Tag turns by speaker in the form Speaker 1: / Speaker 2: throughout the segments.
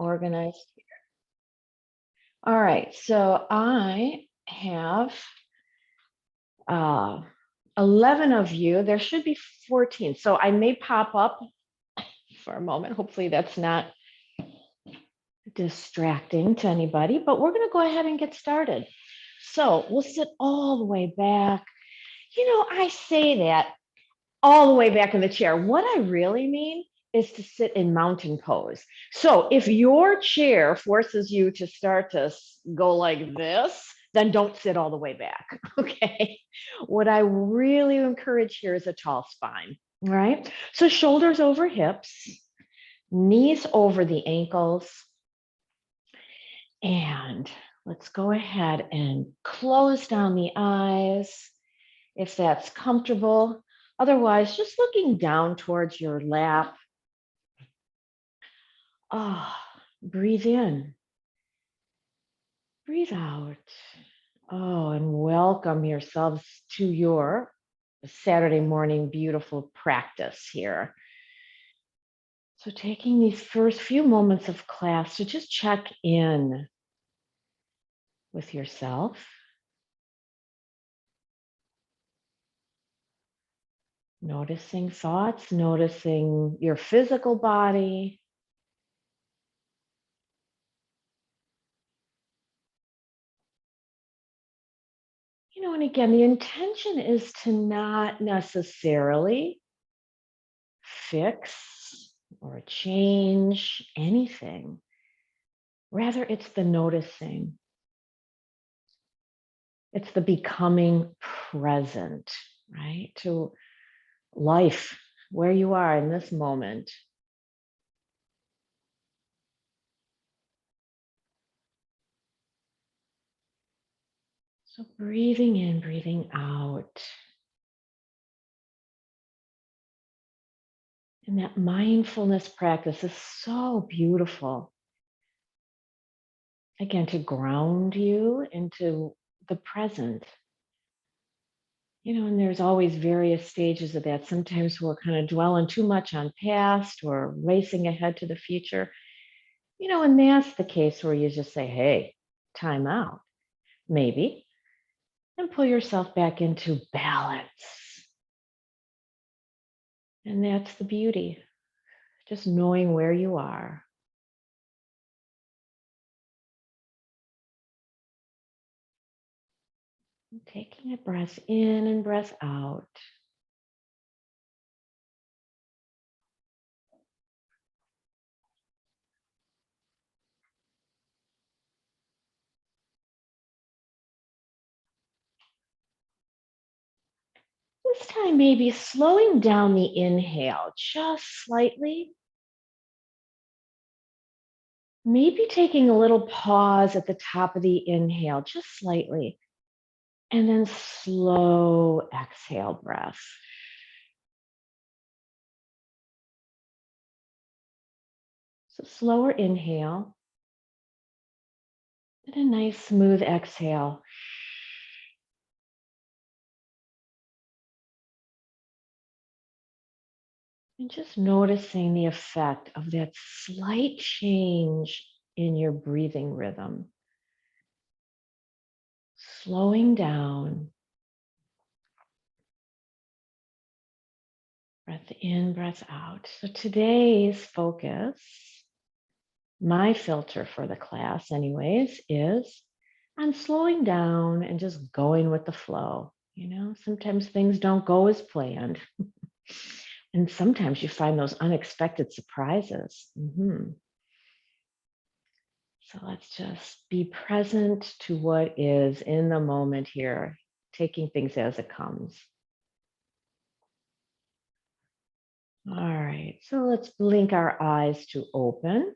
Speaker 1: organized. All right, so I have 11 of you. There should be 14. So I may pop up for a moment. Hopefully that's not distracting to anybody, but we're going to go ahead and get started. So we'll sit all the way back. You know, I say that all the way back in the chair. What I really mean is to sit in mountain pose. So if your chair forces you to start to go like this, then don't sit all the way back, okay? What I really encourage here is a tall spine, all right? So shoulders over hips, knees over the ankles, and let's go ahead and close down the eyes if that's comfortable. Otherwise, just looking down towards your lap. Breathe in, breathe out. And welcome yourselves to your Saturday morning beautiful practice here. So taking these first few moments of class to just check in with yourself. Noticing thoughts, noticing your physical body. You know, and again, the intention is to not necessarily fix or change anything. Rather, it's the noticing. It's the becoming present, right? To life, where you are in this moment. So breathing in, breathing out. And that mindfulness practice is so beautiful. Again, to ground you into the present. You know, and there's always various stages of that. Sometimes we're kind of dwelling too much on past or racing ahead to the future. You know, and that's the case where you just say, hey, time out, maybe, and pull yourself back into balance. And that's the beauty, just knowing where you are. Taking a breath in and breath out. This time, maybe slowing down the inhale just slightly. Maybe taking a little pause at the top of the inhale, just slightly. And then slow exhale breath. So slower inhale. And a nice smooth exhale. And just noticing the effect of that slight change in your breathing rhythm. Slowing down. Breath in, breath out. So today's focus, my filter for the class anyways, is on slowing down and just going with the flow. You know, sometimes things don't go as planned. And sometimes you find those unexpected surprises. So let's just be present to what is in the moment here, taking things as it comes. All right, so let's blink our eyes to open.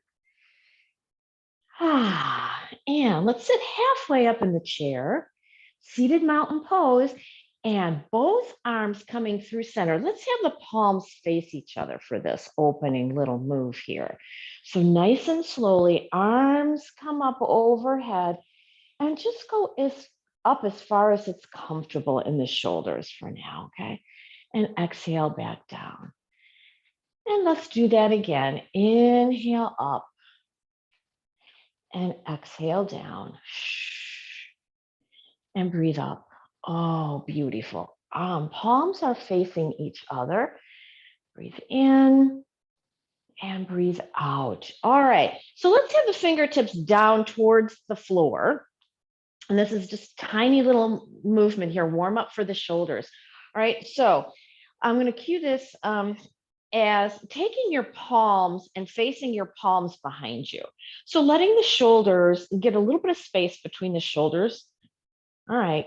Speaker 1: And let's sit halfway up in the chair, seated mountain pose, and both arms coming through center. Let's have the palms face each other for this opening little move here. So nice and slowly, arms come up overhead and just go up as far as it's comfortable in the shoulders for now, okay? And exhale back down. And let's do that again. Inhale up. and exhale down. And breathe up. Oh, beautiful. Palms are facing each other. Breathe in and breathe out. All right. So let's have the fingertips down towards the floor. And this is just tiny little movement here, warm up for the shoulders. All right. So I'm going to cue this as taking your palms and facing your palms behind you. So letting the shoulders get a little bit of space between the shoulders. All right.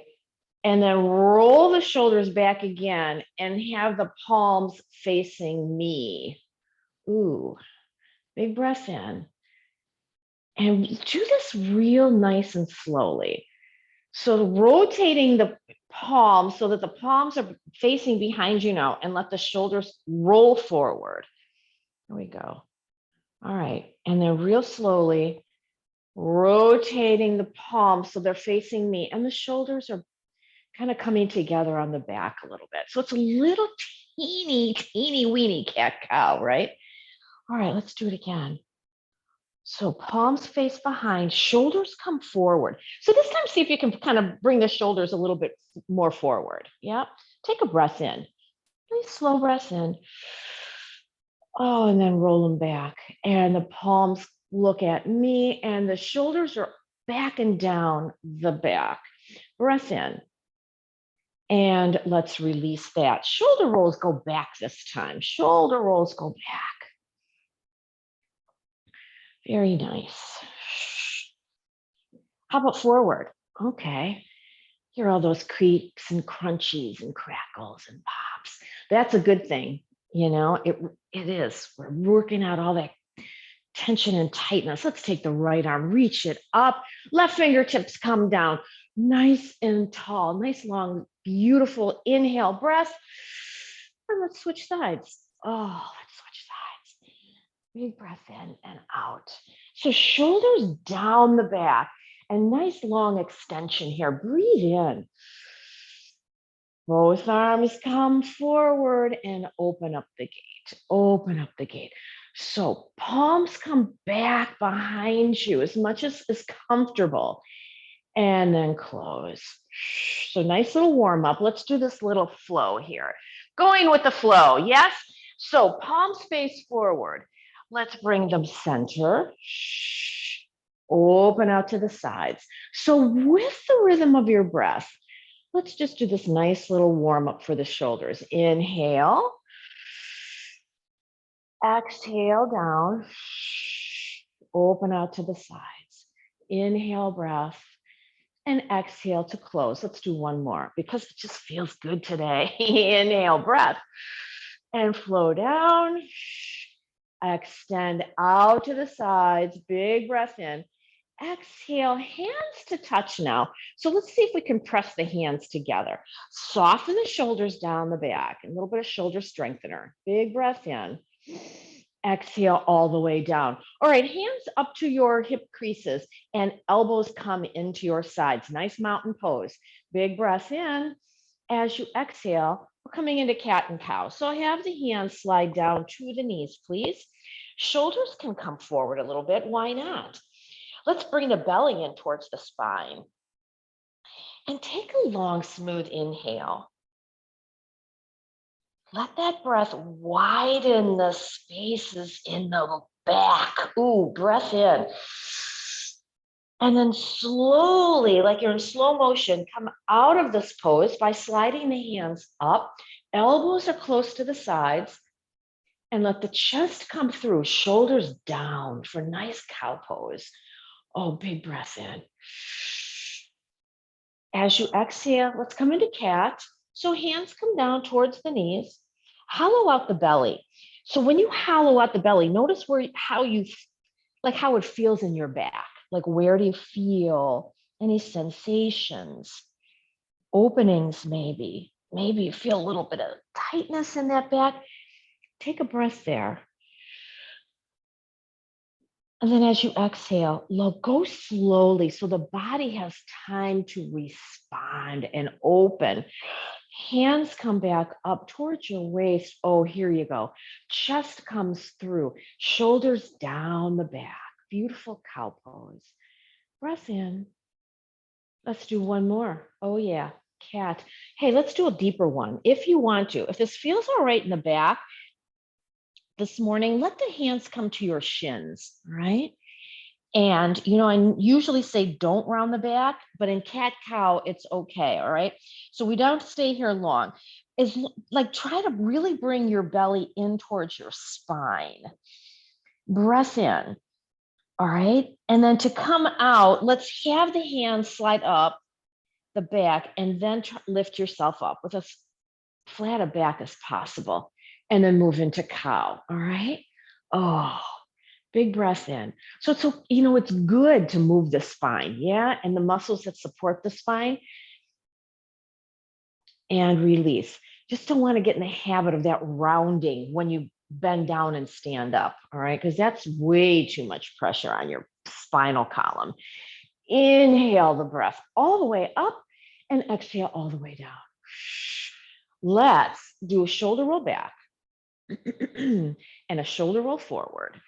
Speaker 1: And then roll the shoulders back again and have the palms facing me. Ooh, big breath in. And do this real nice and slowly. So rotating the palms so that the palms are facing behind you now, and let the shoulders roll forward. There we go. All right. And then real slowly rotating the palms so they're facing me, and the shoulders are kind of coming together on the back a little bit. So it's a little teeny weeny cat cow, right? All right, let's do it again. So palms face behind, shoulders come forward. So this time, see if you can kind of bring the shoulders a little bit more forward. Yeah. Take a breath in. Really slow breath in. Oh, and then roll them back. And the palms look at me, and the shoulders are back and down the back. Breath in. And let's release that. Shoulder rolls go back this time. Shoulder rolls go back. Very nice. How about forward? Okay. Hear all those creaks and crunchies and crackles and pops. That's a good thing. You know, it is. We're working out all that tension and tightness. Let's take the right arm, reach it up. Left fingertips come down. Nice and tall, nice, long, beautiful inhale breath. And let's switch sides. Oh, let's switch sides. Big breath in and out. So shoulders down the back and nice long extension here. Breathe in. Both arms come forward and open up the gate. Open up the gate. So palms come back behind you as much as is comfortable, and then close. So nice little warm up. Let's do this little flow here. Going with the flow, yes? So palms face forward. Let's bring them center. Open out to the sides. So with the rhythm of your breath, let's just do this nice little warm up for the shoulders. Inhale. Exhale down. Open out to the sides. Inhale breath. And exhale to close. Let's do one more because it just feels good today. Inhale, breath, and flow down. Extend out to the sides. Big breath in. Exhale, hands to touch now. So let's see if we can press the hands together. Soften the shoulders down the back. A little bit of shoulder strengthener. Big breath in. Exhale all the way down. All right, hands up to your hip creases and elbows come into your sides. Nice mountain pose. Big breath in. As you exhale, we're coming into cat and cow. So have the hands slide down to the knees, please. Shoulders can come forward a little bit. Why not? Let's bring the belly in towards the spine. And take a long, smooth inhale. Let that breath widen the spaces in the back. Ooh, breath in. And then slowly, like you're in slow motion, come out of this pose by sliding the hands up. Elbows are close to the sides. And let the chest come through, shoulders down for nice cow pose. Oh, big breath in. As you exhale, let's come into cat. So hands come down towards the knees. Hollow out the belly. So when you hollow out the belly, notice how it feels in your back. Like, where do you feel any sensations, openings maybe? Maybe you feel a little bit of tightness in that back. Take a breath there. And then as you exhale, go slowly so the body has time to respond and open. Hands come back up towards your waist. Oh, here you go. Chest comes through, shoulders down the back. beautiful cow pose. Breath in. Let's do one more. Oh, yeah, cat. Hey, let's do a deeper one if you want to. If this feels all right in the back this morning, let the hands come to your shins, all right? And, I usually say don't round the back, but in cat cow, it's okay. All right. So we don't stay here long. Is like try to really bring your belly in towards your spine. Breath in. All right. And then to come out, let's have the hands slide up the back and then lift yourself up with as flat a back as possible. And then move into cow. All right. Oh, big breath in. So it's good to move the spine, yeah, and the muscles that support the spine, and release. Just don't want to get in the habit of that rounding when you bend down and stand up, all right? Because that's way too much pressure on your spinal column. Inhale the breath all the way up and exhale all the way down. Let's do a shoulder roll back and a shoulder roll forward.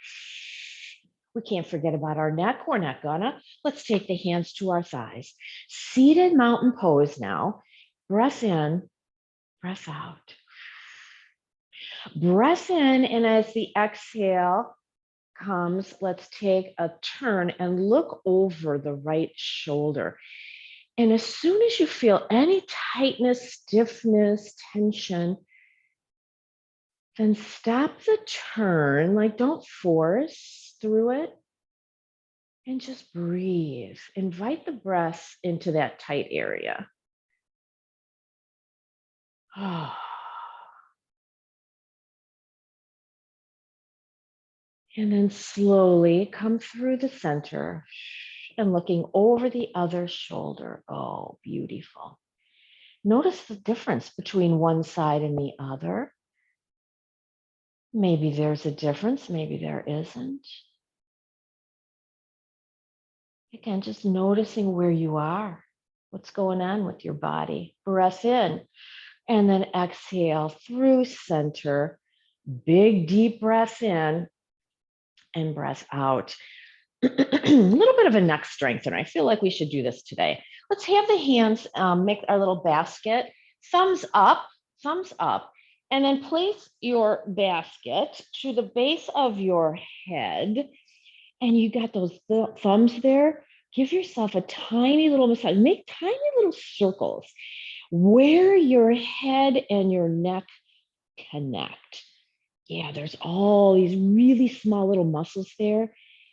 Speaker 1: We can't forget about our neck. We're not gonna. Let's take the hands to our thighs. Seated mountain pose now. Breath in, breath out. Breath in, and as the exhale comes, let's take a turn and look over the right shoulder. And as soon as you feel any tightness, stiffness, tension, then stop the turn, like don't force through it, and just breathe. Invite the breath into that tight area. And then slowly come through the center and looking over the other shoulder. Oh, beautiful. Notice the difference between one side and the other. Maybe there's a difference, maybe there isn't. Again, just noticing where you are, what's going on with your body. Breath in, and then exhale through center. Big, deep breath in and breath out. A little bit of a neck strengthener. I feel like we should do this today. Let's have the hands make our little basket. Thumbs up, and then place your basket to the base of your head. And you got those thumbs there. Give yourself a tiny little massage. Make tiny little circles where your head and your neck connect. Yeah, there's all these really small little muscles there.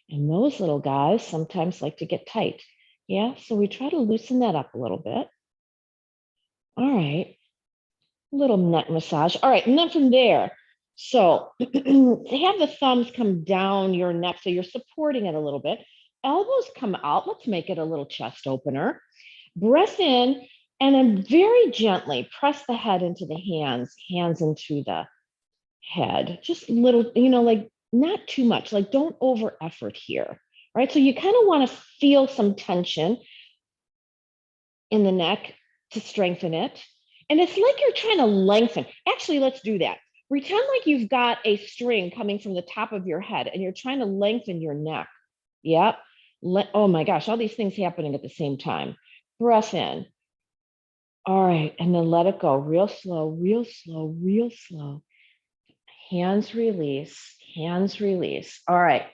Speaker 1: And those little guys sometimes like to get tight. Yeah, so we try to loosen that up a little bit. All right, little neck massage. All right, and then from there, so have the thumbs come down your neck so you're supporting it a little bit. Elbows come out. Let's make it a little chest opener. Breath in, and then very gently press the head into the hands into the head. Just little, like not too much, like don't over effort here, right? So you kind of want to feel some tension in the neck to strengthen it. And it's like you're trying to lengthen. Actually, let's do that. Pretend like you've got a string coming from the top of your head and you're trying to lengthen your neck. Yep. Oh my gosh, all these things happening at the same time. Breath in. All right. And then let it go real slow, real slow, real slow. Hands release, hands release. All right.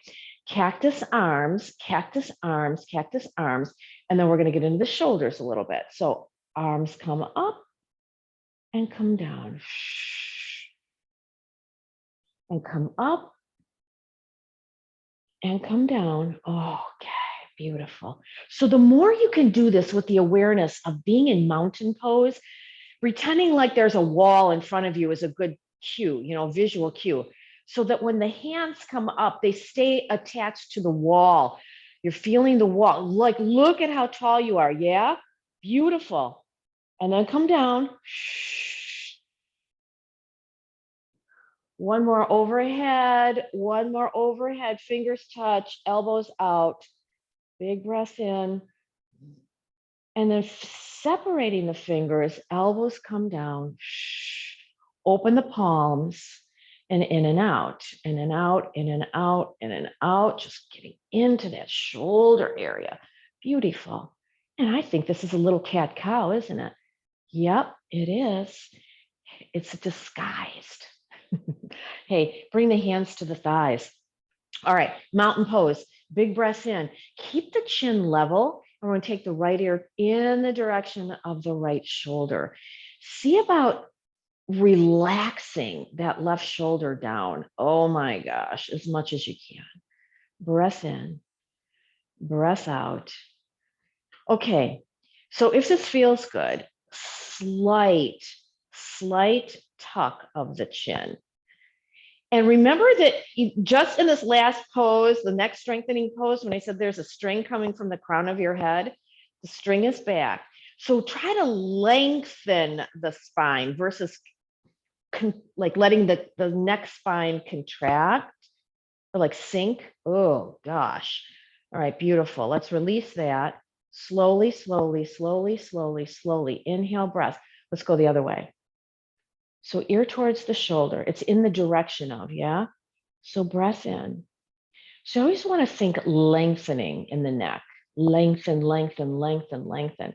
Speaker 1: Cactus arms, cactus arms, cactus arms. And then we're going to get into the shoulders a little bit. So arms come up and come down. And come up and come down. Okay, beautiful. So the more you can do this with the awareness of being in mountain pose, pretending like there's a wall in front of you is a good cue, visual cue. So that when the hands come up, they stay attached to the wall. You're feeling the wall. Like, look at how tall you are. Yeah, beautiful. And then come down. One more overhead, fingers touch, elbows out, big breath in. And then separating the fingers, elbows come down, open the palms, and in and out, in and out, in and out, in and out, just getting into that shoulder area. Beautiful. And I think this is a little cat cow, isn't it? Yep, it is. It's disguised. Hey, bring the hands to the thighs. All right, mountain pose, big breath in. Keep the chin level. And we're going to take the right ear in the direction of the right shoulder. See about relaxing that left shoulder down. Oh my gosh, as much as you can. Breath in, breath out. Okay, so if this feels good, slight tuck of the chin. And remember that just in this last pose, the neck strengthening pose, when I said there's a string coming from the crown of your head, the string is back. So try to lengthen the spine versus like letting the neck spine contract or like sink. Oh gosh. All right, beautiful. Let's release that. Slowly, slowly, slowly, slowly, slowly. Inhale, breath. Let's go the other way. So ear towards the shoulder. It's in the direction of, yeah? So breath in. So I always want to think lengthening in the neck. Lengthen, lengthen, lengthen, lengthen.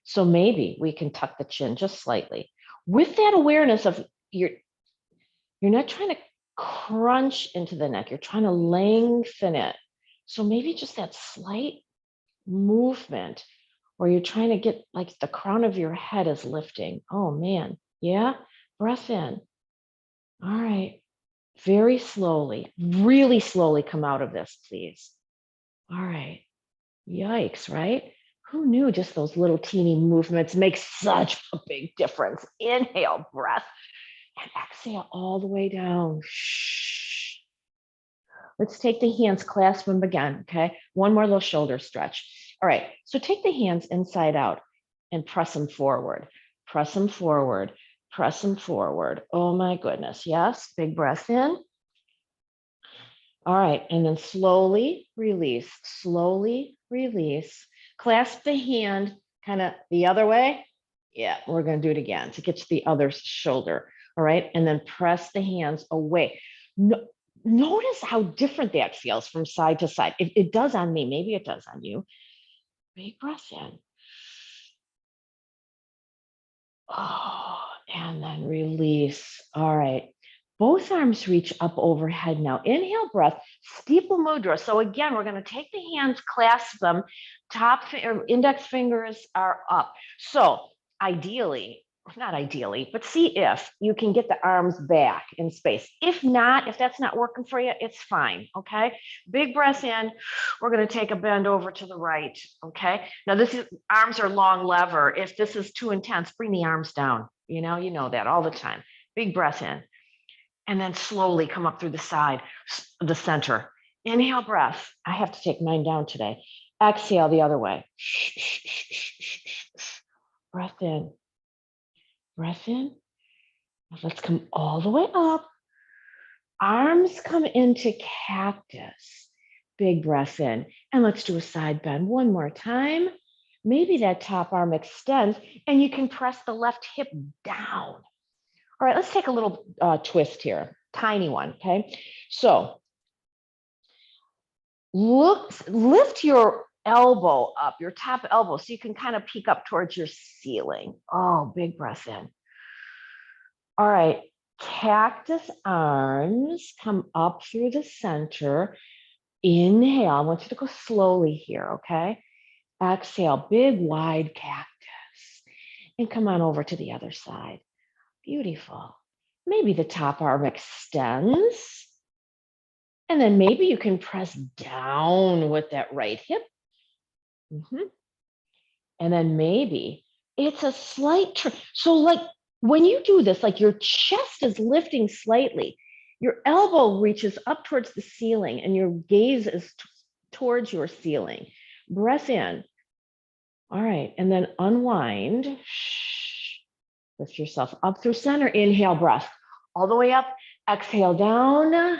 Speaker 1: So maybe we can tuck the chin just slightly. With that awareness of you're not trying to crunch into the neck. You're trying to lengthen it. So maybe just that slight movement where you're trying to get like the crown of your head is lifting. Oh man. Yeah. Breath in. All right. Very slowly, really slowly come out of this, please. All right. Yikes, right? Who knew just those little teeny movements make such a big difference? Inhale, breath, and exhale all the way down. Shh. Let's take the hands, clasp them again, okay? One more little shoulder stretch. All right, so take the hands inside out and press them forward. Press them forward, press them forward. Oh my goodness, yes, big breath in. All right, and then slowly release, slowly release. Clasp the hand kind of the other way. Yeah, we're going to do it again to get to the other shoulder. All right, and then press the hands away. No, notice how different that feels from side to side. It does on me. Maybe it does on you. Big breath in. Oh, and then release. All right. Both arms reach up overhead now. Inhale, breath, steeple mudra. So again, we're going to take the hands, clasp them, index fingers are up. So ideally, not ideally, but see if you can get the arms back in space. If not, if that's not working for you, it's fine, okay? Big breath in. We're going to take a bend over to the right, okay? Now arms are long lever. If this is too intense, bring the arms down. You know that all the time. Big breath in. And then slowly come up through the side, the center. Inhale, breath. I have to take mine down today. Exhale the other way. Breath in. Breath in. Let's come all the way up. Arms come into cactus. Big breath in. And let's do a side bend one more time. Maybe that top arm extends and you can press the left hip down. All right, let's take a little twist here, tiny one, okay? So lift your elbow up, your top elbow, so you can kind of peek up towards your ceiling. Oh, big breath in. All right, cactus arms come up through the center. Inhale, I want you to go slowly here, okay? Exhale, big wide cactus. And come on over to the other side. Beautiful. Maybe the top arm extends. And then maybe you can press down with that right hip. And then maybe it's a slight so like when you do this, like your chest is lifting slightly, your elbow reaches up towards the ceiling and your gaze is towards your ceiling. Breath in. All right, and then unwind. Lift yourself up through center. Inhale, breath. All the way up. Exhale down.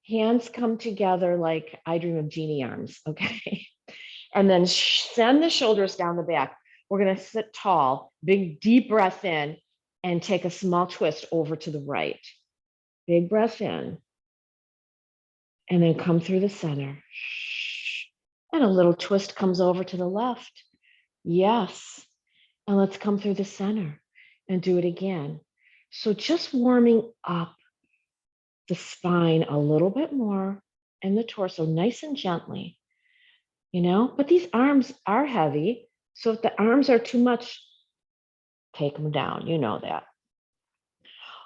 Speaker 1: Hands come together like I dream of genie arms, okay? And then send the shoulders down the back. We're going to sit tall, big deep breath in, and take a small twist over to the right. Big breath in. And then come through the center. And a little twist comes over to the left. Yes. And let's come through the center and do it again. So just warming up the spine a little bit more and the torso nice and gently, but these arms are heavy. So if the arms are too much, take them down. You know that.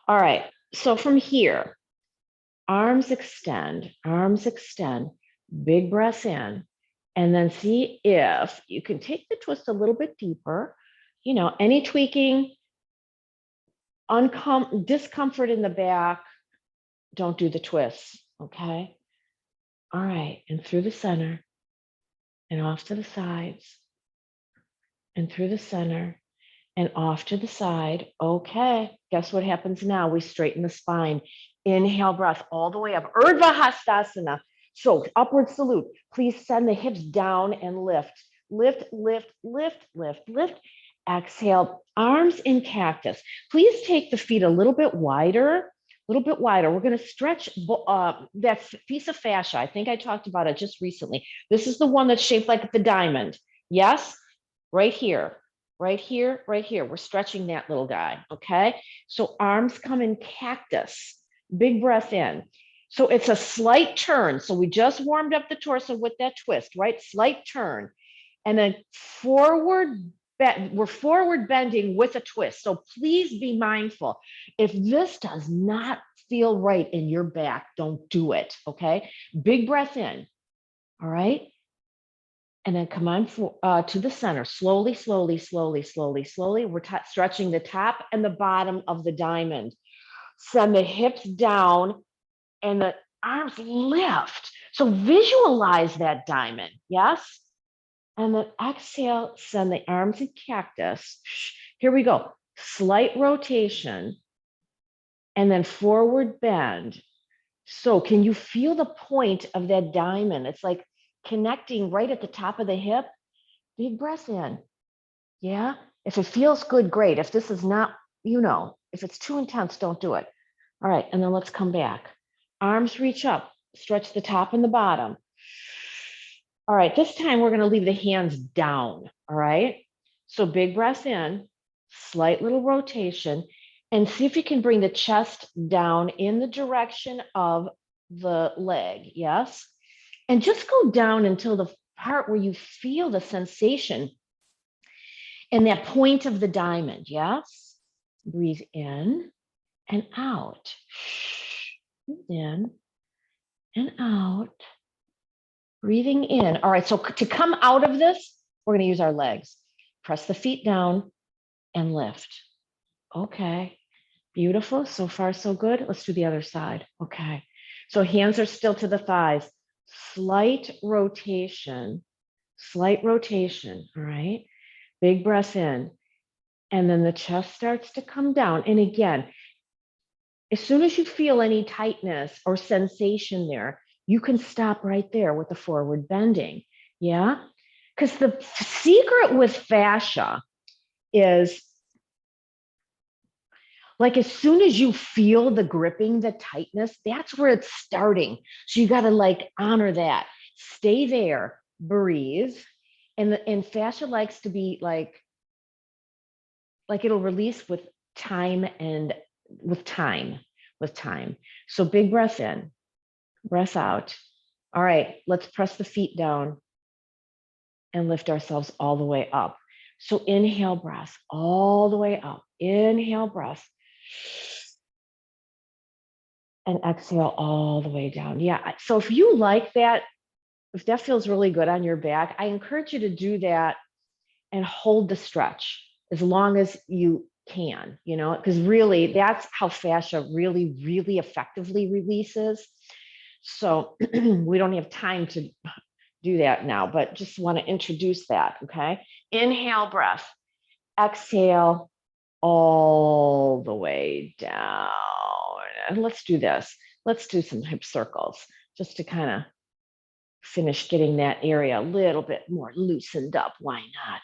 Speaker 1: All right. So from here, arms extend, big breath in, and then see if you can take the twist a little bit deeper. Any tweaking, discomfort in the back, don't do the twists, okay? All right, and through the center, and off to the sides, and through the center, and off to the side. Okay, guess what happens now? We straighten the spine. Inhale, breath all the way up. Urdhva Hastasana. So upward salute. Please send the hips down and lift. Lift, lift, lift, lift, lift. Exhale, arms in cactus. Please take the feet a little bit wider. We're going to stretch that piece of fascia. I think I talked about it just recently. This is the one that's shaped like the diamond. Yes, right here. Right here, right here. We're stretching that little guy, okay? So arms come in cactus. Big breath in. So it's a slight turn. So we just warmed up the torso with that twist, right? Slight turn. And then forward bend. We're forward bending with a twist. So please be mindful. If this does not feel right in your back, don't do it, okay? Big breath in, all right? And then come on to the center, slowly, slowly, slowly, slowly, slowly. We're stretching the top and the bottom of the diamond. Send the hips down and the arms lift. So visualize that diamond, yes? And then exhale, send the arms in cactus. Here we go. Slight rotation and then forward bend. So can you feel the point of that diamond? It's like connecting right at the top of the hip. Big breath in. Yeah. If it feels good, great. If this is not, if it's too intense, don't do it. All right. And then let's come back. Arms reach up, stretch the top and the bottom. All right. This time we're going to leave the hands down. All right. So big breath in, slight little rotation, and see if you can bring the chest down in the direction of the leg. Yes. And just go down until the part where you feel the sensation and that point of the diamond. Yes. Breathe in and out. In and out. Breathing in. All right. So to come out of this, we're going to use our legs. Press the feet down and lift. Okay. Beautiful. So far, so good. Let's do the other side. Okay. So hands are still to the thighs. Slight rotation. All right. Big breath in. And then the chest starts to come down. And again, as soon as you feel any tightness or sensation there, you can stop right there with the forward bending. Yeah. Because the secret with fascia is like as soon as you feel the gripping, the tightness, that's where it's starting. So you got to like honor that. Stay there, breathe. And fascia likes to be like it'll release with time and with time. So big breath in, breath out. All right, let's press the feet down and lift ourselves all the way up. So inhale, breath all the way up. Inhale, breath. And exhale all the way down. Yeah. So if you like that, if that feels really good on your back, I encourage you to do that and hold the stretch as long as you can, because really that's how fascia really, really effectively releases. So we don't have time to do that now, but just want to introduce that. Okay. Inhale, breath. Exhale all the way down. And let's do this. Let's do some hip circles just to kind of finish getting that area a little bit more loosened up. Why not?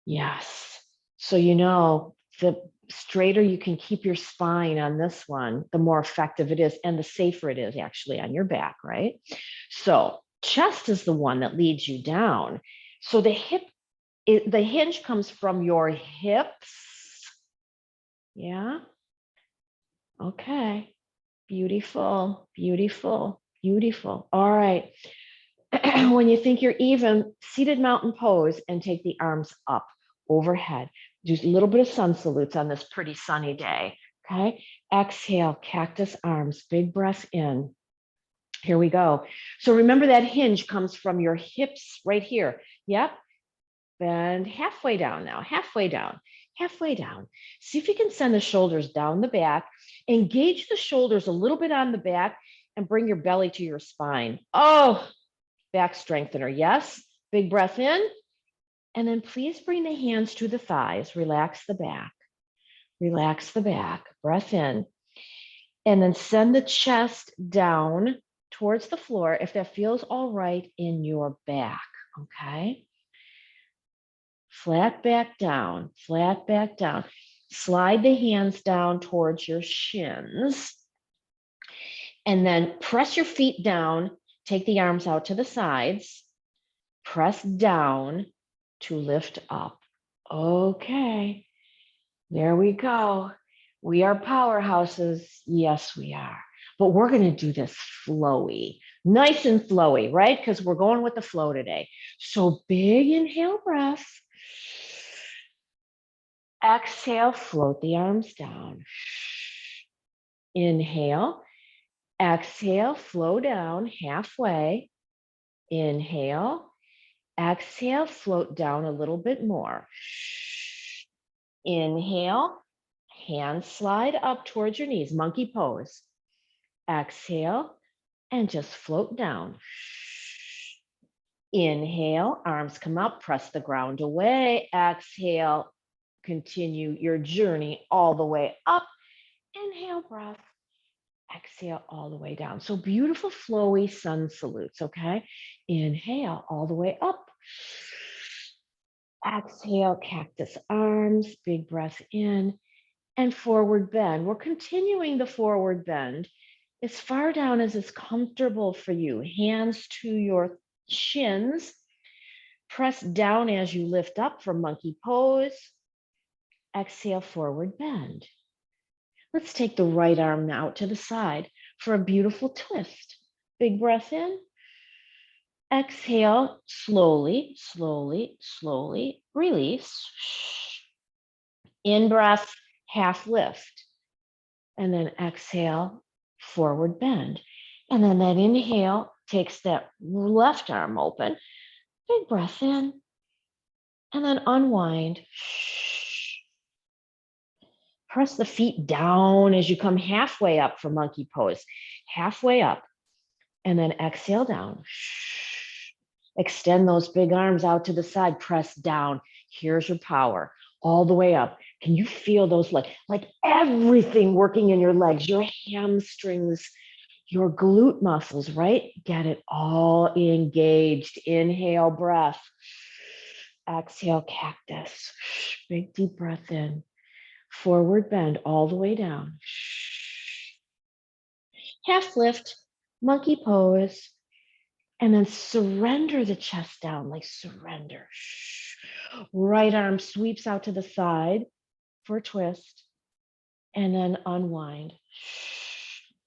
Speaker 1: Yes. So, the straighter you can keep your spine on this one, the more effective it is and the safer it is actually on your back, right? So chest is the one that leads you down. So the hinge comes from your hips. Yeah. Okay. Beautiful, beautiful, beautiful. All right. When you think you're even, seated mountain pose and take the arms up overhead. Do a little bit of sun salutes on this pretty sunny day. Okay. Exhale, cactus arms, big breath in. Here we go. So remember that hinge comes from your hips right here. Yep. Bend halfway down now, halfway down, halfway down. See if you can send the shoulders down the back. Engage the shoulders a little bit on the back and bring your belly to your spine. Oh, back strengthener. Yes. Big breath in. And then please bring the hands to the thighs. Relax the back. Relax the back. Breath in. And then send the chest down towards the floor if that feels all right in your back. Okay. Flat back down, flat back down. Slide the hands down towards your shins. And then press your feet down. Take the arms out to the sides. Press down to lift up. Okay, there we go. We are powerhouses. Yes, we are. But we're going to do this flowy, nice and flowy, right? Because we're going with the flow today. So big inhale breath. Exhale, float the arms down. Inhale. Exhale, flow down halfway. Inhale. Exhale, float down a little bit more. Inhale, hands slide up towards your knees, monkey pose. Exhale, and just float down. Inhale, arms come up, press the ground away. Exhale, continue your journey all the way up. Inhale, breath. Exhale all the way down. So beautiful, flowy sun salutes, okay? Inhale all the way up. Exhale, cactus arms, big breath in, and forward bend. We're continuing the forward bend as far down as is comfortable for you. Hands to your shins. Press down as you lift up for monkey pose. Exhale, forward bend. Let's take the right arm now to the side for a beautiful twist. Big breath in. Exhale, slowly, slowly, slowly, release. In breath, half lift. And then exhale, forward bend. And then that inhale takes that left arm open. Big breath in. And then unwind. Press the feet down as you come halfway up for monkey pose. Halfway up. And then exhale down. Extend those big arms out to the side. Press down. Here's your power. All the way up. Can you feel those like everything working in your legs, your hamstrings, your glute muscles, right? Get it all engaged. Inhale, breath. Exhale, cactus. Big deep breath in. Forward bend all the way down. Half lift, monkey pose, and then surrender the chest down, like surrender. Right arm sweeps out to the side for a twist, and then unwind.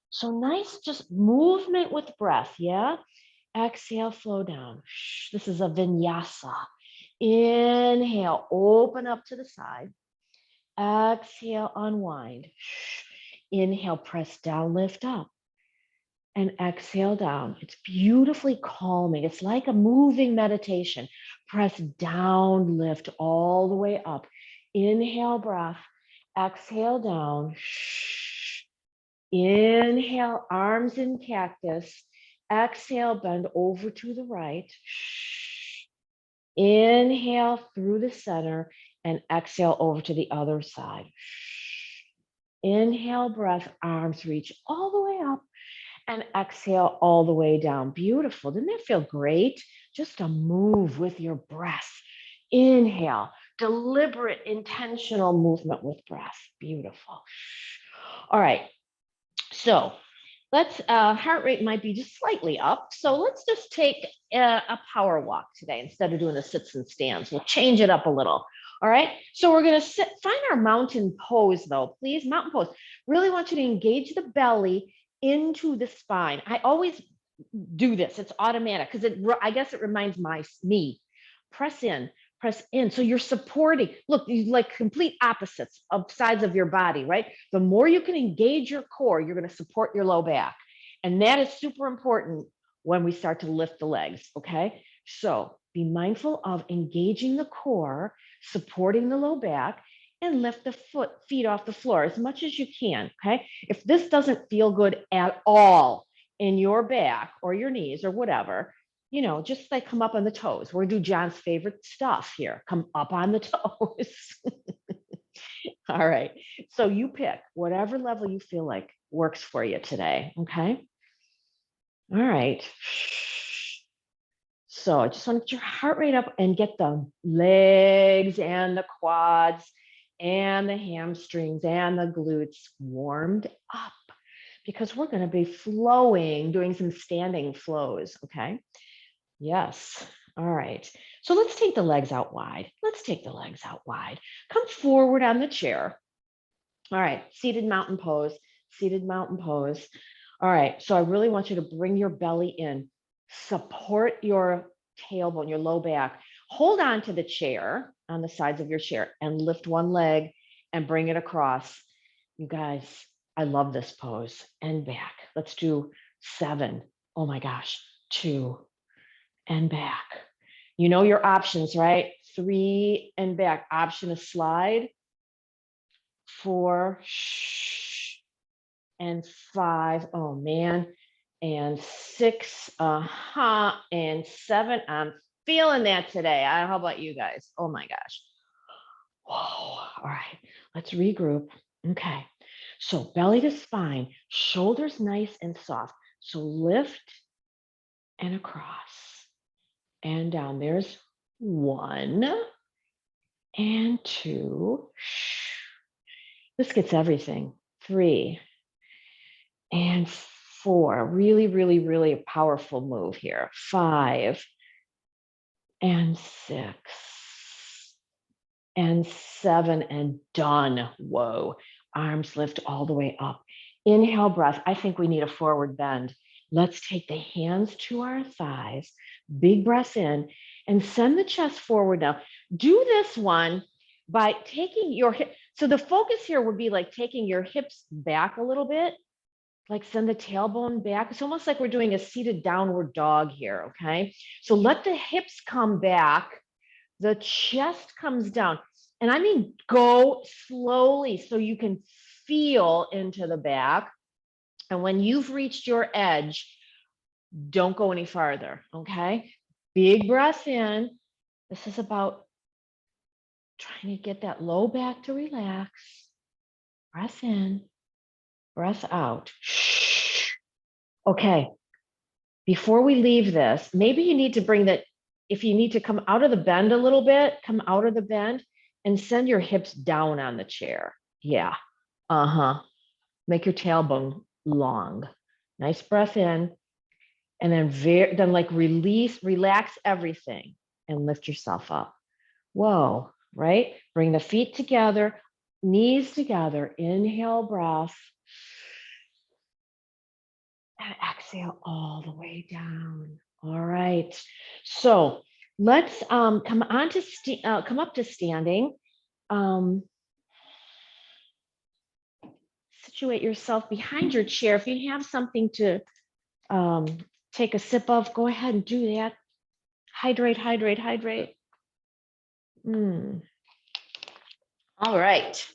Speaker 1: So nice, just movement with breath, yeah? Exhale, flow down. This is a vinyasa. Inhale, open up to the side. Exhale, unwind. Inhale, press down, lift up. And exhale down. It's beautifully calming. It's like a moving meditation. Press down, lift all the way up. Inhale, breath. Exhale down. Inhale, arms in cactus. Exhale, bend over to the right. Inhale through the center and exhale over to the other side. Inhale, breath, arms reach all the way up and exhale all the way down. Beautiful. Didn't that feel great? Just to move with your breath. Inhale, deliberate, intentional movement with breath. Beautiful. All right. So let's, heart rate might be just slightly up. So let's just take a power walk today instead of doing the sits and stands. We'll change it up a little. All right. So we're going to find our mountain pose though, please. Mountain pose. Really want you to engage the belly into the spine. I always do this. It's automatic because I guess it reminds me. Press in, press in. So you're supporting. Look, you like complete opposites of sides of your body, right? The more you can engage your core, you're going to support your low back. And that is super important when we start to lift the legs, okay? So be mindful of engaging the core, supporting the low back, and lift the feet off the floor as much as you can, okay? If this doesn't feel good at all in your back or your knees or whatever, you know, just like come up on the toes. We're gonna do John's favorite stuff here. Come up on the toes. All right. So you pick whatever level you feel like works for you today. Okay. All right. So I just want to get your heart rate up and get the legs and the quads and the hamstrings and the glutes warmed up because we're going to be flowing, doing some standing flows. Okay. Yes. All right. So let's take the legs out wide. Let's take the legs out wide. Come forward on the chair. All right. Seated mountain pose. Seated mountain pose. All right. So I really want you to bring your belly in. Support your tailbone, your low back. Hold on to the chair on the sides of your chair and lift one leg and bring it across. You guys, I love this pose. And back. Let's do 7. Oh my gosh. 2. And back. You know your options, right? 3 and back. Option is slide. 4 and 5. Oh man. And 6. And 7. I'm feeling that today. How about you guys? Oh my gosh. Whoa. All right. Let's regroup. Okay. So belly to spine, shoulders nice and soft. So lift and across. And down. There's 1 and 2. This gets everything. 3 and 4. Really, really, really a powerful move here. 5 and 6 and 7 and done. Whoa. Arms lift all the way up. Inhale, breath. I think we need a forward bend. Let's take the hands to our thighs, big breath in, and send the chest forward now. Do this one by taking your hip. So the focus here would be like taking your hips back a little bit, like send the tailbone back. It's almost like we're doing a seated downward dog here, okay? So let the hips come back, the chest comes down. And I mean, go slowly so you can feel into the back. And when you've reached your edge, don't go any farther, okay? Big breath in. This is about trying to get that low back to relax. Breath in, breath out. Okay, before we leave this, maybe you need to bring that, if you need to come out of the bend a little bit, come out of the bend and send your hips down on the chair. Yeah, make your tailbone long. Nice breath in, and then like relax everything and lift yourself up. Whoa, right? Bring the feet together, knees together. Inhale, breath. And exhale all the way down. All right. So let's come up to standing. Situate yourself behind your chair. If you have something to take a sip of, go ahead and do that. Hydrate, hydrate, hydrate. All right.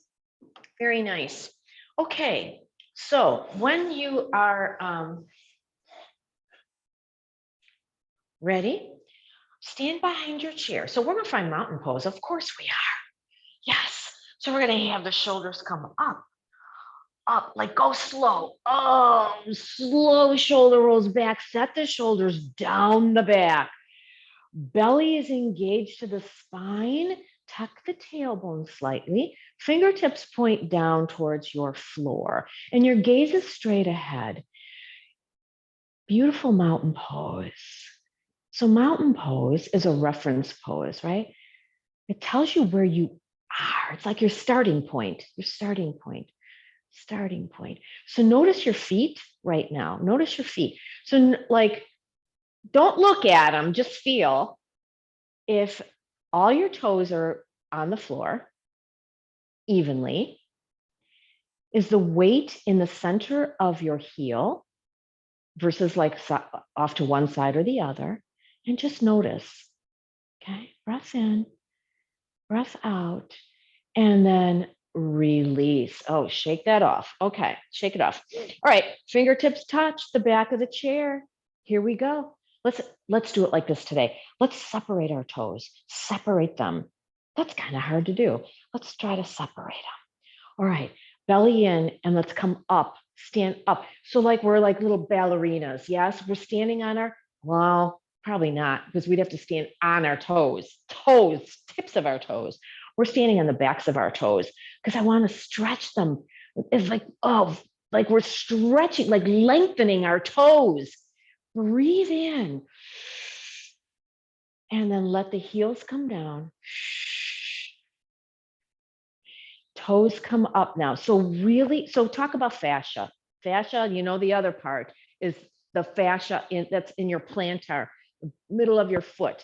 Speaker 1: Very nice. Okay. So when you are ready, stand behind your chair. So we're going to find mountain pose. Of course we are. Yes. So we're going to have the shoulders come up, like go slow. Oh, slow shoulder rolls back. Set the shoulders down the back. Belly is engaged to the spine. Tuck the tailbone slightly. Fingertips point down towards your floor and your gaze is straight ahead. Beautiful mountain pose. So mountain pose is a reference pose, right? It tells you where you are. It's like your starting point, starting point. So notice your feet right now. Notice your feet. So like, don't look at them, just feel if all your toes are on the floor evenly. Is the weight in the center of your heel versus like off to one side or the other? And just notice, okay? Breath in, breath out, and then release. Oh, shake that off. Okay, shake it off. All right, fingertips touch the back of the chair. Here we go. Let's do it like this today. Let's separate our toes, separate them. That's kind of hard to do. Let's try to separate them. All right, belly in and let's come up, stand up. So like we're like little ballerinas. Yes, we're standing on our, well, probably not because we'd have to stand on our toes, tips of our toes. We're standing on the backs of our toes because I want to stretch them. It's like, oh, like we're stretching, like lengthening our toes. Breathe in. And then let the heels come down. Toes come up now. So really, so talk about fascia. Fascia, you know, the other part is the fascia that's in your plantar, middle of your foot.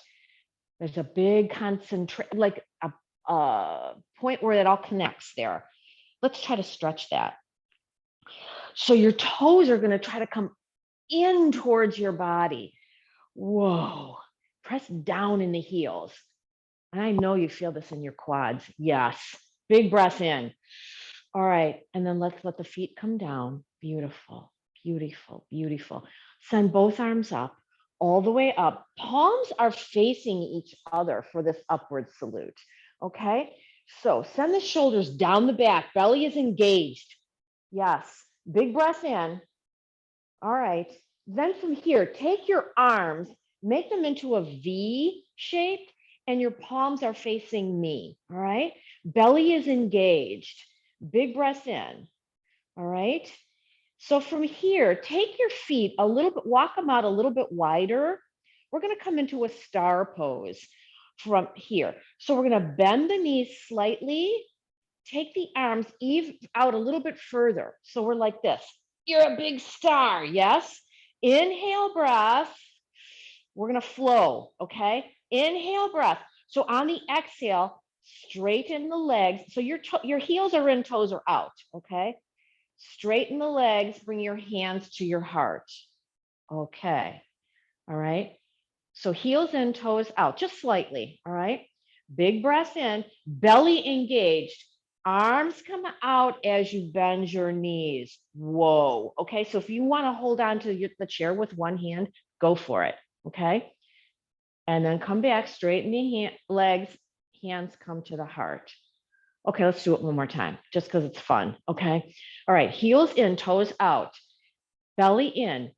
Speaker 1: There's a big concentration, like a point where it all connects there. Let's try to stretch that. So your toes are going to try to come in towards your body. Whoa. Press down in the heels. And I know you feel this in your quads. Yes. Big breath in. All right. And then let's let the feet come down. Beautiful, beautiful, beautiful. Send both arms up, all the way up. Palms are facing each other for this upward salute. Okay. So send the shoulders down the back. Belly is engaged. Yes. Big breath in. All right. Then from here, take your arms, make them into a V shape, and your palms are facing me. All right. Belly is engaged. Big breath in. All right. So from here, take your feet a little bit, walk them out a little bit wider. We're going to come into a star pose from here. So we're going to bend the knees slightly, take the arms out a little bit further. So we're like this. You're a big star. Yes. Inhale, breath. We're going to flow. Okay. Inhale, breath. So on the exhale, straighten the legs. So your heels are in, toes are out. Okay. Straighten the legs, bring your hands to your heart. Okay. All right. So heels in, toes out, just slightly. All right. Big breath in, belly engaged. Arms come out as you bend your knees. Whoa. Okay. So if you want to hold on to the chair with one hand, go for it. Okay. And then come back, straighten the legs, hands come to the heart. Okay, let's do it one more time, just because it's fun. Okay. All right. Heels in, toes out, belly in.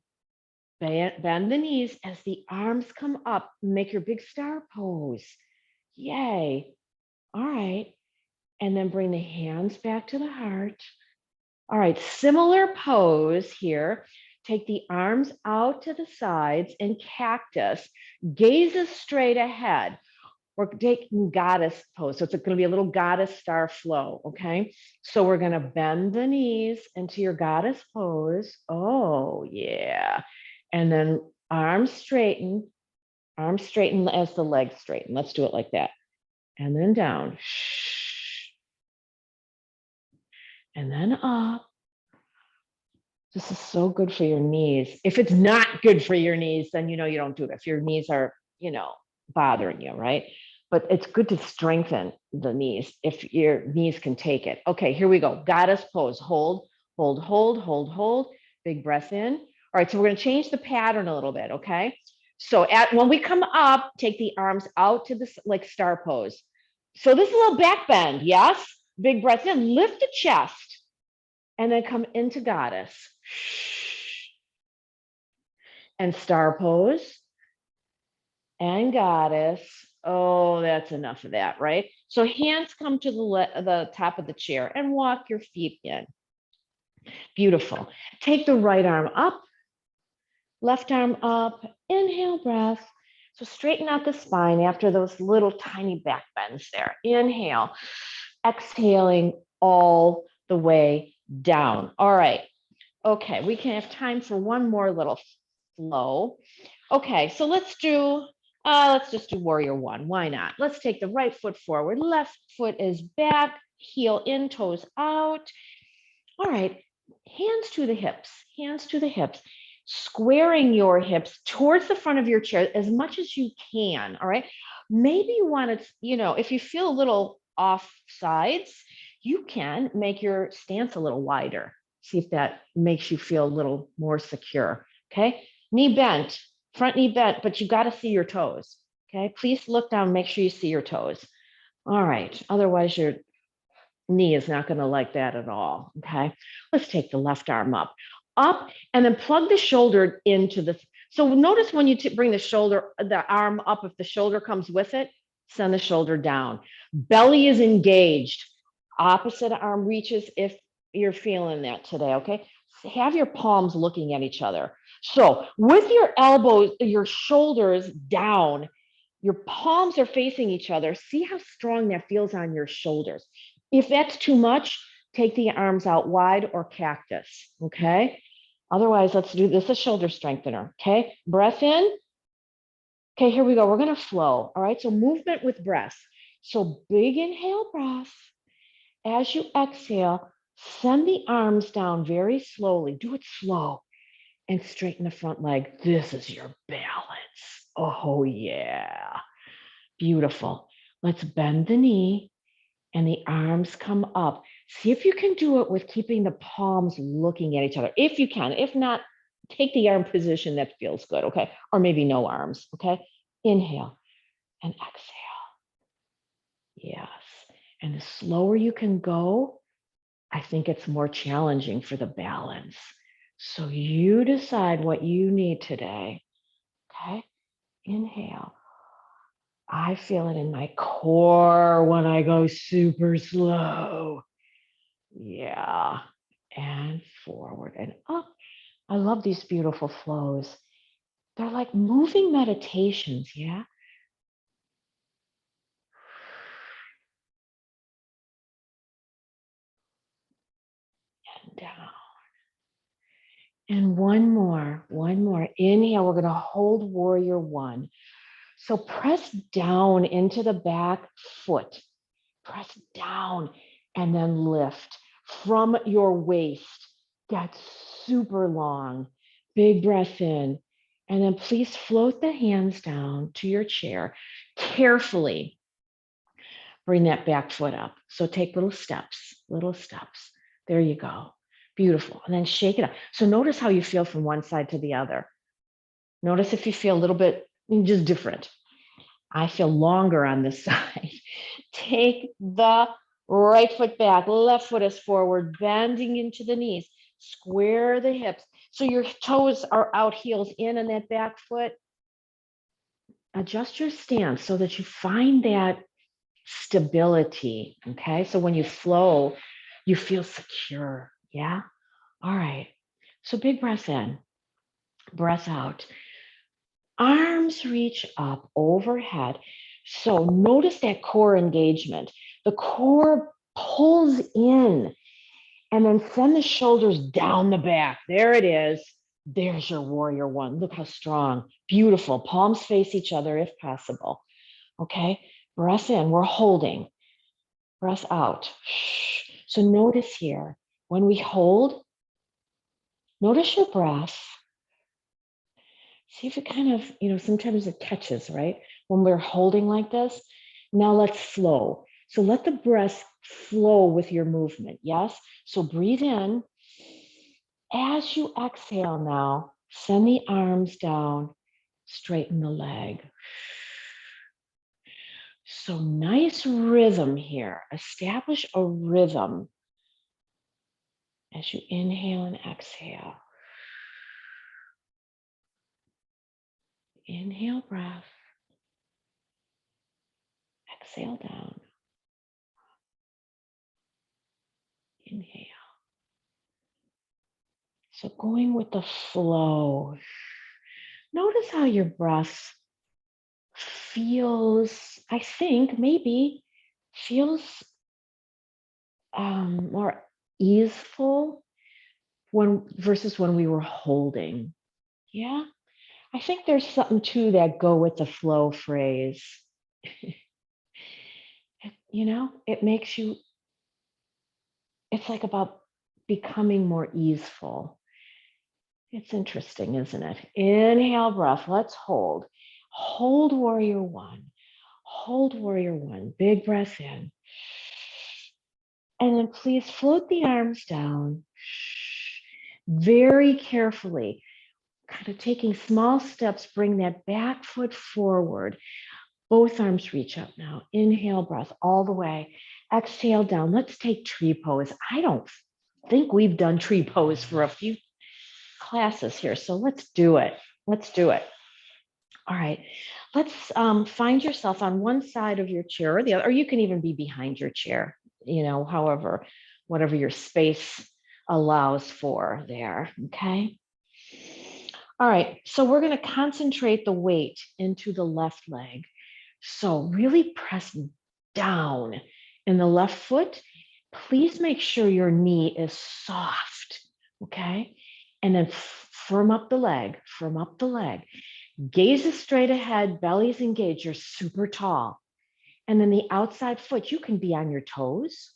Speaker 1: Bend the knees as the arms come up. Make your big star pose. Yay. All right. And then bring the hands back to the heart. All right. Similar pose here. Take the arms out to the sides and cactus. Gazes straight ahead. We're taking goddess pose. So it's going to be a little goddess star flow. Okay. So we're going to bend the knees into your goddess pose. Oh, yeah. And then arms straighten as the legs straighten. Let's do it like that. And then down. And then up. This is so good for your knees. If it's not good for your knees, then you know you don't do it. If your knees are, bothering you, right? But it's good to strengthen the knees if your knees can take it. Okay, here we go. Goddess pose. Hold, hold, hold, hold, hold. Big breath in. All right, so we're going to change the pattern a little bit, okay? So when we come up, take the arms out to this like star pose. So this is a little back bend, yes? Big breath in, lift the chest, and then come into goddess. And star pose. and goddess. Oh, that's enough of that, right? So hands come to the top of the chair and walk your feet in. Beautiful. Take the right arm up, left arm up, inhale, breath. So straighten out the spine after those little tiny back bends there. Inhale, exhaling all the way down. All right. Okay, we can have time for one more little flow. Okay, so let's just do warrior one. Why not? Let's take the right foot forward, left foot is back, heel in, toes out. All right, hands to the hips, hands to the hips, squaring your hips towards the front of your chair as much as you can. All right, maybe you want to, if you feel a little off sides, you can make your stance a little wider. See if that makes you feel a little more secure. Okay, knee bent, front knee bent, but you got to see your toes. Okay, please look down, make sure you see your toes. All right, otherwise your knee is not going to like that at all. Okay, let's take the left arm up, and then plug the shoulder into the. So notice when you bring the arm up, if the shoulder comes with it, send the shoulder down. Belly is engaged. Opposite arm reaches if you're feeling that today. Okay, have your palms looking at each other. So with your elbows, your shoulders down, your palms are facing each other. See how strong that feels on your shoulders. If that's too much, take the arms out wide or cactus, okay? Otherwise, let's do this, a shoulder strengthener, okay? Breath in. Okay, here we go. We're gonna flow, all right? So movement with breath. So big inhale breath. As you exhale, send the arms down very slowly. Do it slow and straighten the front leg. This is your balance. Oh, yeah. Beautiful. Let's bend the knee and the arms come up. See if you can do it with keeping the palms looking at each other. If you can, if not, take the arm position that feels good, okay? Or maybe no arms, okay? Inhale and exhale. Yes. And the slower you can go, I think it's more challenging for the balance. So you decide what you need today, okay? Inhale. I feel it in my core when I go super slow. Yeah. And forward and up. I love these beautiful flows. They're like moving meditations. Yeah. And down. And one more. Inhale. We're going to hold warrior one. So press down into the back foot. Press down and then lift from your waist. Get super long. Big breath in. And then please float the hands down to your chair. Carefully bring that back foot up. So take little steps, little steps. There you go. Beautiful. And then shake it up. So notice how you feel from one side to the other. Notice if you feel a little bit just different. I feel longer on this side. Take the right foot back, left foot is forward, bending into the knees. Square the hips. So your toes are out, heels in on that back foot. Adjust your stance so that you find that stability. Okay. So when you flow, you feel secure. Yeah. All right. So big breath in, breath out. Arms reach up overhead. So notice that core engagement. The core pulls in and then send the shoulders down the back. There it is. There's your warrior one. Look how strong. Beautiful. Palms face each other if possible. Okay. Breath in. We're holding. Breath out. So notice here, when we hold, notice your breath. See if it kind of, sometimes it catches, right? When we're holding like this. Now let's flow. So let the breath flow with your movement. Yes. So breathe in. As you exhale now, send the arms down, straighten the leg. So nice rhythm here. Establish a rhythm as you inhale and exhale. Inhale, breath. Exhale down. Inhale. So going with the flow. Notice how your breath feels, I think maybe feels more easeful when versus when we were holding. Yeah, I think there's something to that go with the flow phrase. It makes you, it's like about becoming more easeful. It's interesting, isn't it? Inhale, breath. Let's hold. Hold warrior one. Hold warrior one. Big breath in. And then please float the arms down very carefully, kind of taking small steps. Bring that back foot forward. Both arms reach up now. Inhale, breath all the way. Exhale down. Let's take tree pose. I don't think we've done tree pose for a few classes here, so let's do it. Let's do it. All right. Let's find yourself on one side of your chair or the other, or you can even be behind your chair, however, whatever your space allows for there. Okay. All right. So we're going to concentrate the weight into the left leg. So really press down in the left foot. Please make sure your knee is soft. Okay. And then firm up the leg, firm up the leg. Gaze is straight ahead, belly's engaged, you're super tall. And then the outside foot, you can be on your toes,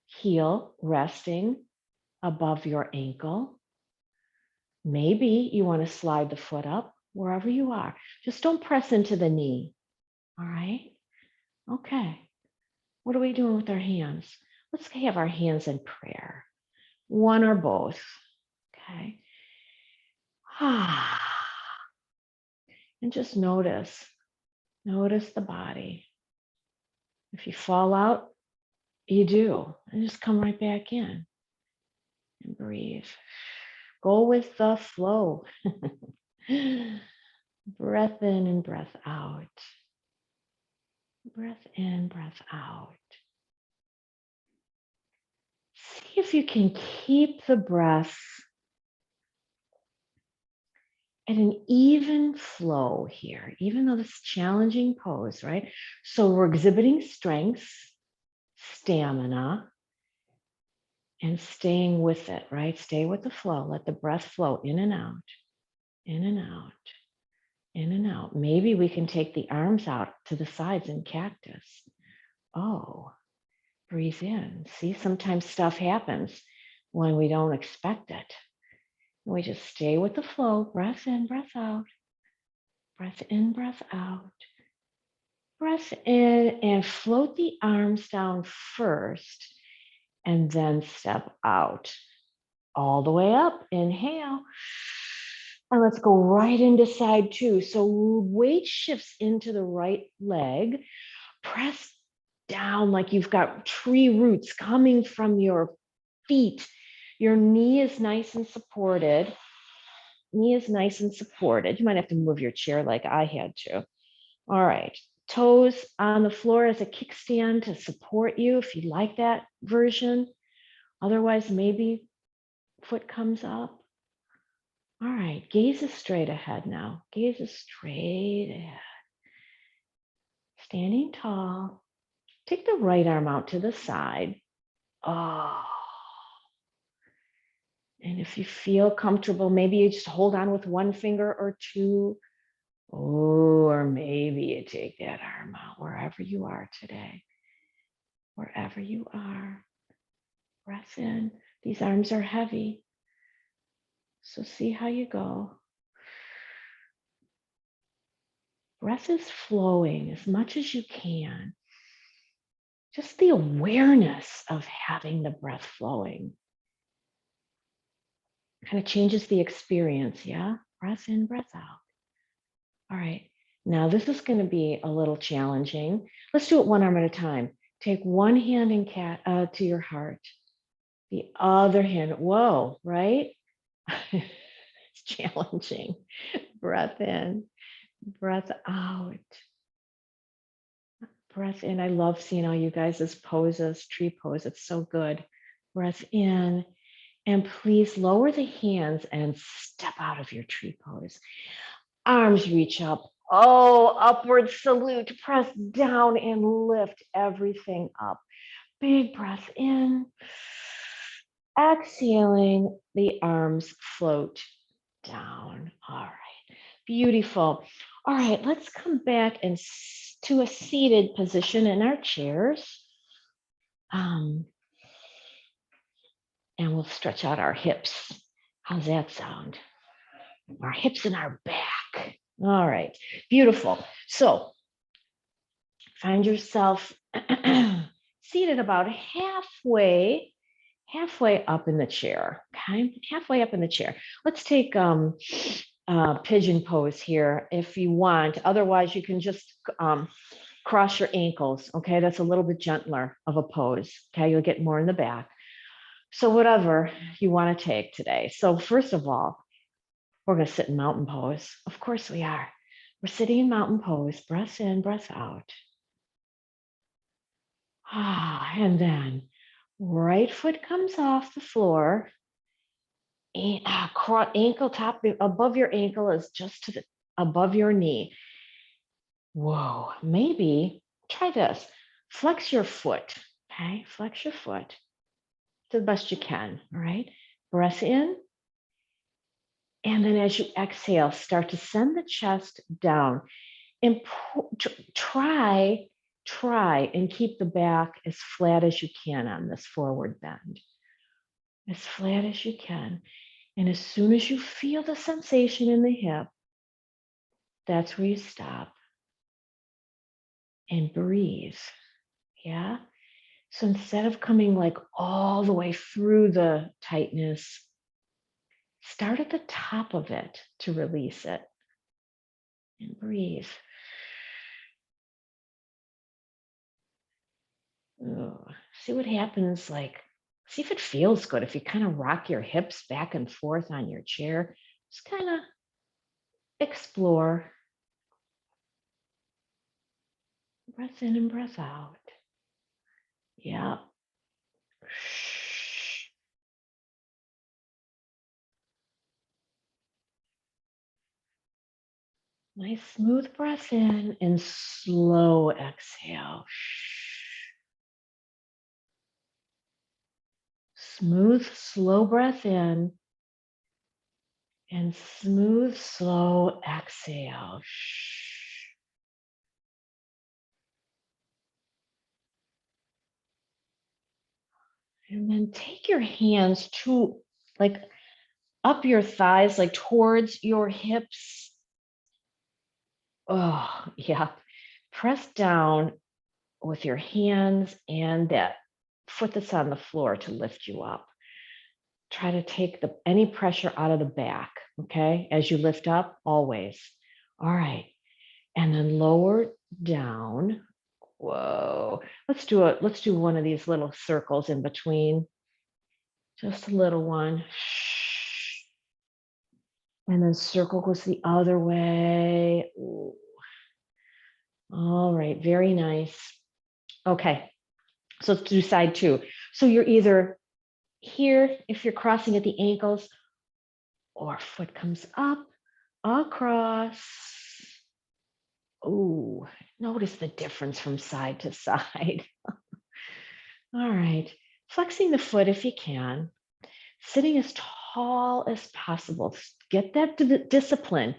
Speaker 1: heel resting above your ankle. Maybe you want to slide the foot up wherever you are. Just don't press into the knee. All right? Okay. What are we doing with our hands? Let's have our hands in prayer. One or both. Okay. And just notice the body. If you fall out, you do. And just come right back in and breathe. Go with the flow. Breath in and breath out. Breath in, breath out. See if you can keep the breath at an even flow here, even though this is challenging pose, right? So we're exhibiting strength, stamina, and staying with it, right? Stay with the flow. Let the breath flow in and out, in and out, in and out. Maybe we can take the arms out to the sides in cactus. Oh, breathe in. See, sometimes stuff happens when we don't expect it. We just stay with the flow. Breath in, breath out. Breath in, breath out. Breath in and float the arms down first and then step out. All the way up. Inhale. And let's go right into side two. So weight shifts into the right leg. Press down like you've got tree roots coming from your feet. Your knee is nice and supported. Knee is nice and supported. You might have to move your chair like I had to. All right. Toes on the floor as a kickstand to support you if you like that version. Otherwise, maybe foot comes up. All right, gaze is straight ahead now. Gaze is straight ahead. Standing tall. Take the right arm out to the side. Oh. And if you feel comfortable, maybe you just hold on with one finger or two. Or maybe you take that arm out wherever you are today. Wherever you are. Breath in. These arms are heavy. So see how you go. Breath is flowing as much as you can. Just the awareness of having the breath flowing kind of changes the experience, yeah? Breath in, breath out. All right, now this is going to be a little challenging. Let's do it one arm at a time. Take one hand and to your heart. The other hand, whoa, right? It's challenging. Breath in, breath out. breath in. I love seeing all you guys' poses, tree pose. It's so good. Breath in. And please lower the hands and step out of your tree pose. Arms reach up. Oh, upward salute. Press down and lift everything up. Big breath in. Exhaling, the arms float down. All right, beautiful. All right, let's come back and to a seated position in our chairs. And we'll stretch out our hips. How's that sound? Our hips and our back. All right, beautiful. So find yourself seated about halfway up in the chair. Okay, halfway up in the chair. Let's take pigeon pose here if you want. Otherwise, you can just cross your ankles. Okay, that's a little bit gentler of a pose. Okay, you'll get more in the back. So whatever you want to take today. So first of all, we're going to sit in mountain pose. Of course we are. We're sitting in mountain pose. Breath in, breath out. And then right foot comes off the floor. Ankle top above your ankle is just to the above your knee. Whoa, maybe try this. Flex your foot. Okay, flex your foot to the best you can. All right, breath in. And then as you exhale, start to send the chest down and try and keep the back as flat as you can on this forward bend. As flat as you can. And as soon as you feel the sensation in the hip, that's where you stop and breathe. Yeah. So instead of coming like all the way through the tightness, start at the top of it to release it and breathe. Ooh. See what happens, like, see if it feels good. If you kind of rock your hips back and forth on your chair, just kind of explore. Breath in and breath out. Yeah. Nice smooth breath in and slow exhale. Smooth, slow breath in and smooth, slow exhale. And then take your hands to like up your thighs, like towards your hips. Oh, yeah. Press down with your hands and that foot that's on the floor to lift you up. Try to take any pressure out of the back, okay? As you lift up, always. All right. And then lower down. Whoa. Let's do one of these little circles in between. Just a little one. And then circle goes the other way. Ooh. All right, very nice. Okay, so let's do side two. So you're either here if you're crossing at the ankles, or foot comes up, across. Ooh, notice the difference from side to side. All right, flexing the foot if you can, sitting as tall as possible. Get that discipline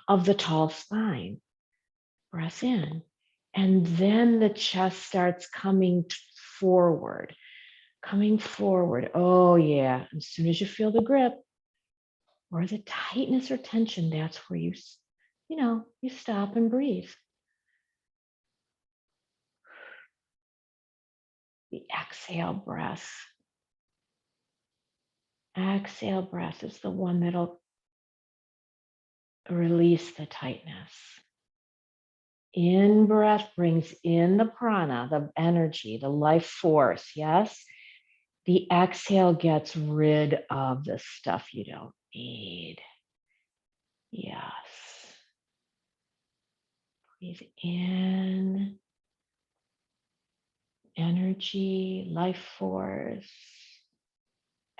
Speaker 1: of the tall spine. Breath in. And then the chest starts coming forward, coming forward. Oh, yeah. As soon as you feel the grip or the tightness or tension, that's where you stop and breathe. The exhale breath. Exhale breath is the one that'll release the tightness. In breath brings in the prana, the energy, the life force. Yes. The exhale gets rid of the stuff you don't need. Yes. Breathe in energy, life force.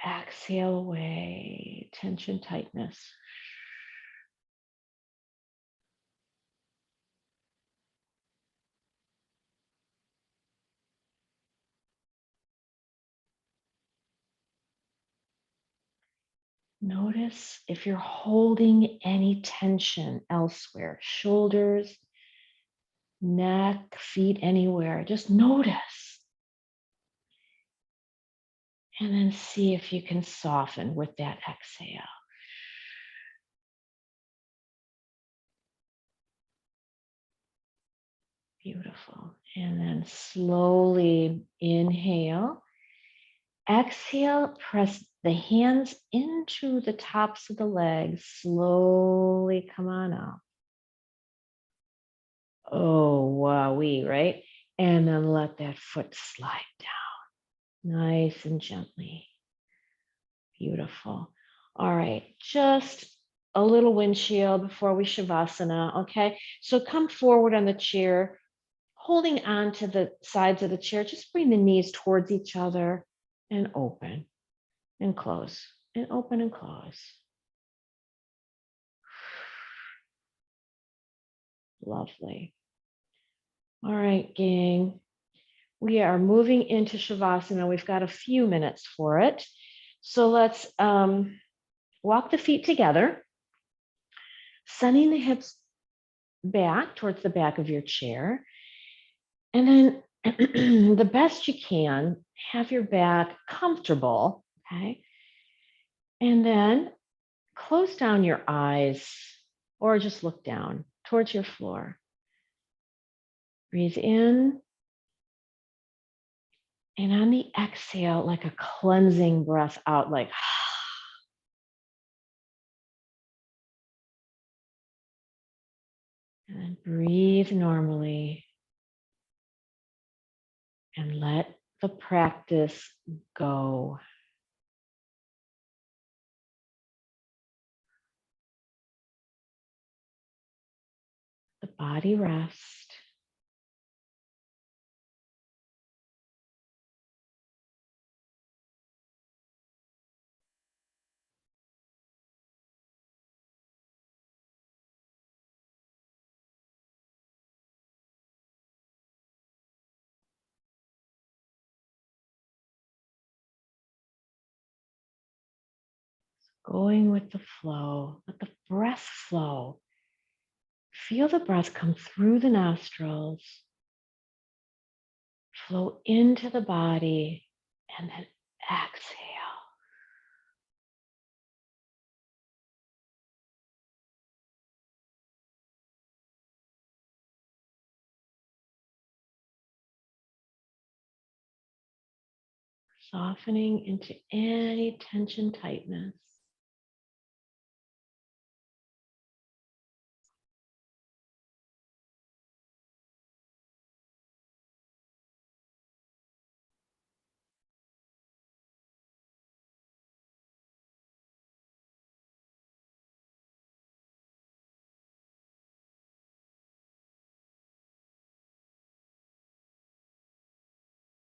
Speaker 1: Exhale away, tension, tightness. Notice if you're holding any tension elsewhere, shoulders, neck, feet, anywhere. Just notice. And then see if you can soften with that exhale. Beautiful. And then slowly inhale. Exhale, press the hands into the tops of the legs. Slowly come on up. Oh, wowee, right? And then let that foot slide down nice and gently. Beautiful. All right, just a little windshield before we Shavasana, okay? So come forward on the chair, holding on to the sides of the chair. Just bring the knees towards each other and open and close and open and close. Lovely. All right, gang. We are moving into Shavasana. We've got a few minutes for it. So let's walk the feet together, sending the hips back towards the back of your chair. And then the best you can, have your back comfortable, okay? And then close down your eyes or just look down towards your floor. Breathe in. And on the exhale, like a cleansing breath out, like and then breathe normally and let the practice go. The body rest. Going with the flow, let the breath flow. Feel the breath come through the nostrils, flow into the body, and then exhale. Softening into any tension, tightness.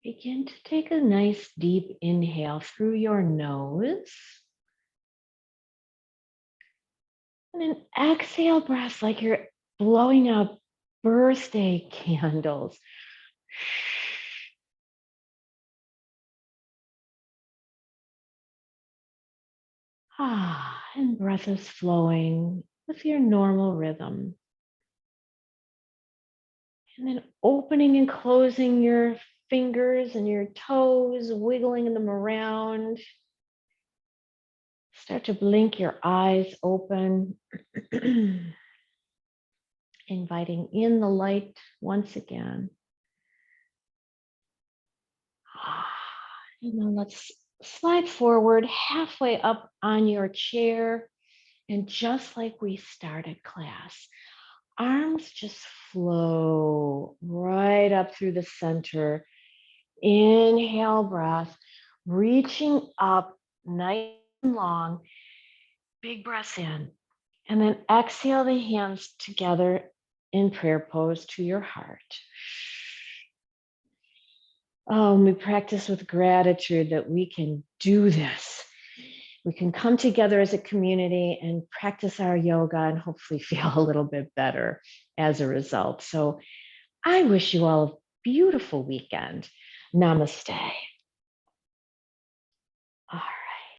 Speaker 1: Begin to take a nice deep inhale through your nose. And then exhale breath like you're blowing out birthday candles. And breath is flowing with your normal rhythm. And then opening and closing your fingers and your toes, wiggling them around. Start to blink your eyes open, inviting in the light once again. And then let's slide forward halfway up on your chair. And just like we started class, arms just flow right up through the center. Inhale breath, reaching up nice and long, big breath in. And then exhale the hands together in prayer pose to your heart. Oh, and we practice with gratitude that we can do this. We can come together as a community and practice our yoga and hopefully feel a little bit better as a result. So I wish you all a beautiful weekend. Namaste.